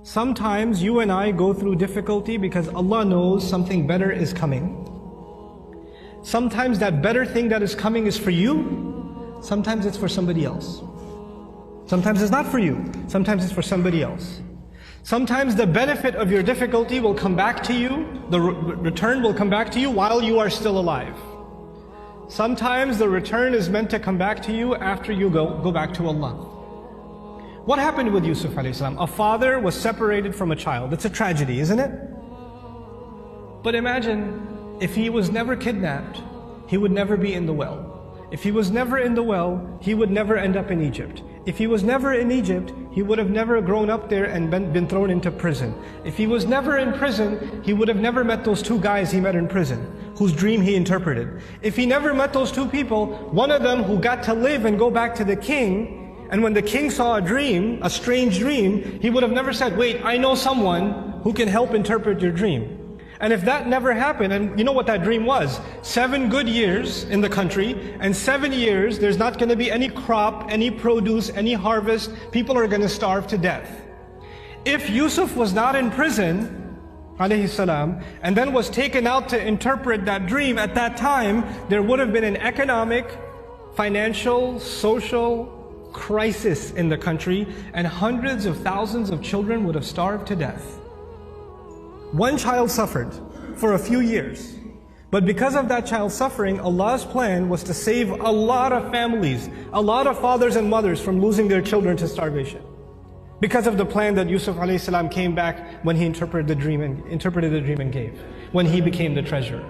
Sometimes you and I go through difficulty because Allah knows something better is coming. Sometimes that better thing that is coming is for you, sometimes it's for somebody else. Sometimes it's not for you, sometimes it's for somebody else. Sometimes the benefit of your difficulty will come back to you, the return will come back to you while you are still alive. Sometimes the return is meant to come back to you after you go back to Allah. What happened with Yusuf alayhi salam? A father was separated from a child. It's a tragedy, isn't it? But imagine, if he was never kidnapped, he would never be in the well. If he was never in the well, he would never end up in Egypt. If he was never in Egypt, he would have never grown up there and been thrown into prison. If he was never in prison, he would have never met those two guys he met in prison, whose dream he interpreted. If he never met those two people, one of them who got to live and go back to the king, and when the king saw a dream, a strange dream, he would have never said, wait, I know someone who can help interpret your dream. And if that never happened, and you know what that dream was? 7 good years in the country, and 7 years there's not going to be any crop, any produce, any harvest. People are going to starve to death. If Yusuf was not in prison, alayhi salam, and then was taken out to interpret that dream at that time, there would have been an economic, financial, social crisis in the country, and hundreds of thousands of children would have starved to death. One child suffered for a few years, but because of that child suffering, Allah's plan was to save a lot of families, a lot of fathers and mothers from losing their children to starvation. Because of the plan that Yusuf alayhi salam came back when he interpreted the dream and gave, when he became the treasurer.